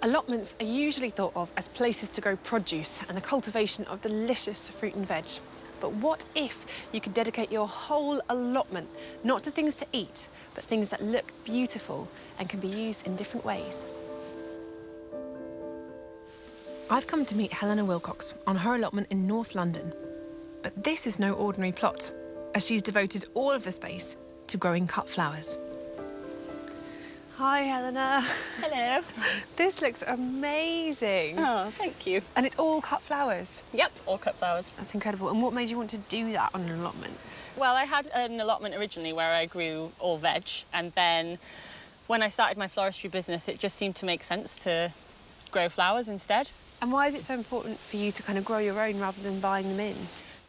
Allotments are usually thought of as places to grow produce and the cultivation of delicious fruit and veg. But what if you could dedicate your whole allotment not to things to eat, but things that look beautiful and can be used in different ways? I've come to meet Helena Wilcox on her allotment in North London. But this is no ordinary plot, as she's devoted all of the space to growing cut flowers. Hi, Helena. Hello. This looks amazing. Oh, thank you. And it's all cut flowers? Yep, all cut flowers. That's incredible. And what made you want to do that on an allotment? Well, I had an allotment originally where I grew all veg, and then when I started my floristry business, it just seemed to make sense to grow flowers instead. And why is it so important for you to kind of grow your own rather than buying them in?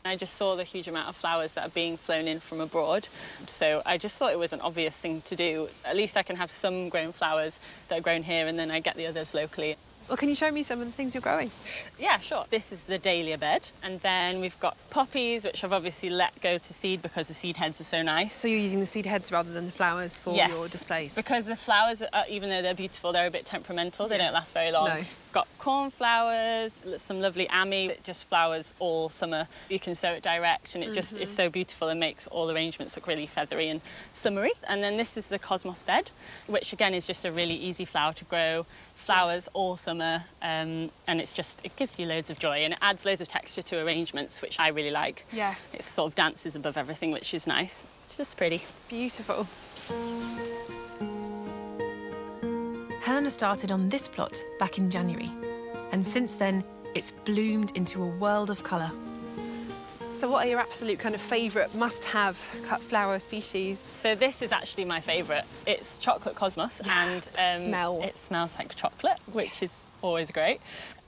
I just saw the huge amount of flowers that are being flown in from abroad, so I just thought it was an obvious thing to do. At least I can have some grown flowers that are grown here, and then I get the others locally. Well, can you show me some of the things you're growing? Yeah, sure. This is the dahlia bed, and then we've got poppies, which I've obviously let go to seed because the seed heads are so nice. So you're using the seed heads rather than the flowers for Yes, your displays? Because the flowers, even though they're beautiful, they're a bit temperamental. They don't last very long. No. Got cornflowers, some lovely ammi. It just flowers all summer. You can sow it direct, and it just is so beautiful and makes all arrangements look really feathery and summery. And then this is the cosmos bed, which again is just a really easy flower to grow. Flowers all summer, and it gives you loads of joy, and it adds loads of texture to arrangements, which I really like. Yes. It sort of dances above everything, which is nice. It's just pretty. Beautiful. Helena started on this plot back in January, and since then, it's bloomed into a world of colour. So what are your absolute kind of favourite must-have cut flower species? So this is actually my favourite. It's chocolate cosmos, and it smells like chocolate, which is always great.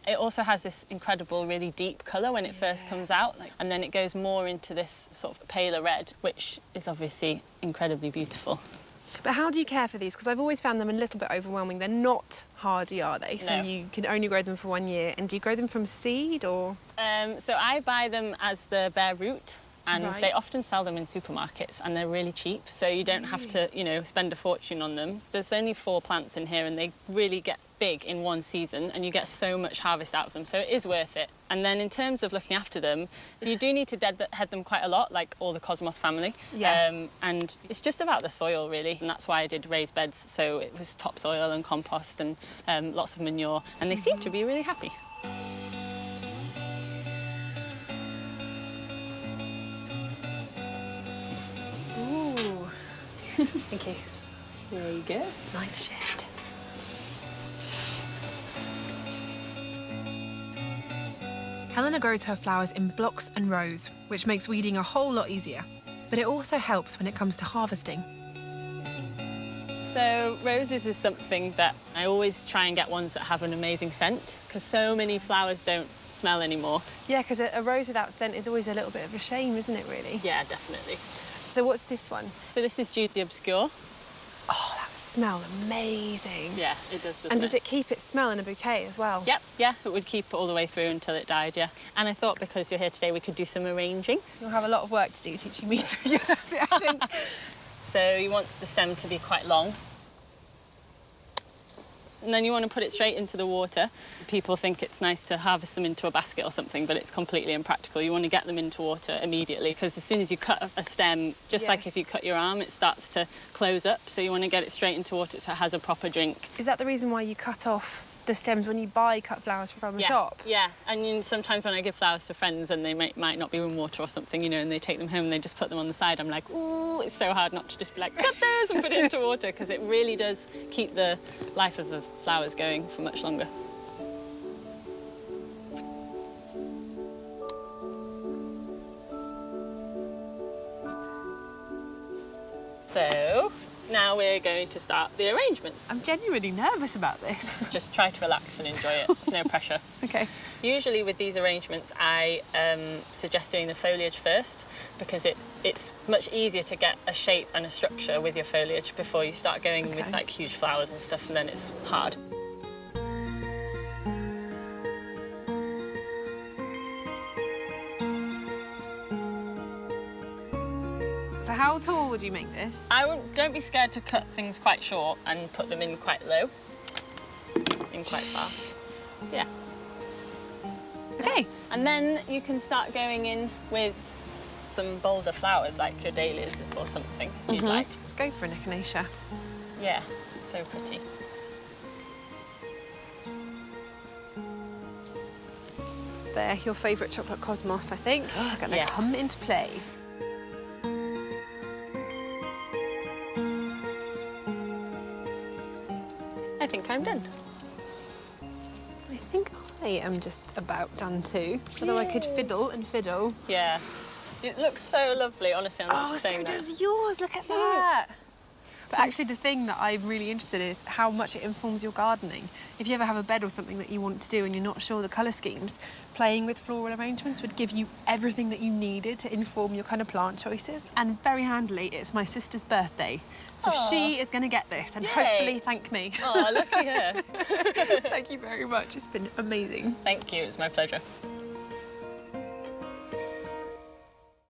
It also has this incredible, really deep colour when it first comes out, and then it goes more into this sort of paler red, which is obviously incredibly beautiful. But how do you care for these? Because I've always found them a little bit overwhelming. They're not hardy, are they? So you can only grow them for 1 year. And do you grow them from seed, or...? So I buy them as the bare root, and they often sell them in supermarkets, and they're really cheap, so you don't have to, spend a fortune on them. There's only 4 plants in here, and they really get big in one season, and you get so much harvest out of them, so it is worth it. And then in terms of looking after them, you do need to head them quite a lot, like all the cosmos family. Yeah. And it's just about the soil, really, and that's why I did raised beds, so it was topsoil and compost and lots of manure, and they seem to be really happy. Ooh. Thank you. There you go. Nice shade. Helena grows her flowers in blocks and rows, which makes weeding a whole lot easier. But it also helps when it comes to harvesting. So roses is something that I always try and get ones that have an amazing scent, because so many flowers don't smell anymore. Yeah, because a rose without scent is always a little bit of a shame, isn't it, really? Yeah, definitely. So what's this one? So this is Jude the Obscure. Oh, that smells amazing. Yeah, it does, And does it keep its smell in a bouquet as well? Yep, yeah, it would keep it all the way through until it died, yeah. And I thought because you're here today, we could do some arranging. You'll have a lot of work to do teaching me to do that, I think. So you want the stem to be quite long. And then you want to put it straight into the water. People think it's nice to harvest them into a basket or something, but it's completely impractical. You want to get them into water immediately, because as soon as you cut a stem, just like if you cut your arm, it starts to close up. So you want to get it straight into water so it has a proper drink. Is that the reason why you cut off the stems when you buy cut flowers from a shop? Yeah, and sometimes when I give flowers to friends and they might not be in water or something, and they take them home and they just put them on the side, I'm like, ooh, it's so hard not to just be like, cut those and put it into water, because it really does keep the life of the flowers going for much longer. So now we're going to start the arrangements. I'm genuinely nervous about this. Just try to relax and enjoy it. There's no pressure. OK. Usually with these arrangements, I suggest doing the foliage first, because it's much easier to get a shape and a structure with your foliage before you start going with like huge flowers and stuff, and then it's hard. So how tall would you make this? Don't be scared to cut things quite short and put them in quite low. been quite far. Yeah. Okay. And then you can start going in with some bolder flowers, like your dahlias or something, if you'd like. Let's go for an echinacea. Yeah, so pretty. There, your favourite chocolate cosmos, I think, are going to come into play. I think I'm done. I think I am just about done too. Although I could fiddle and fiddle. Yeah. It looks so lovely, honestly, I'm not just saying that. Oh, so does yours, look at that. But actually the thing that I'm really interested in is how much it informs your gardening. If you ever have a bed or something that you want to do and you're not sure the colour schemes, playing with floral arrangements would give you everything that you needed to inform your kind of plant choices. And very handily, it's my sister's birthday. So she is going to get this and hopefully thank me. Oh, lucky her. Thank you very much. It's been amazing. Thank you, it's my pleasure.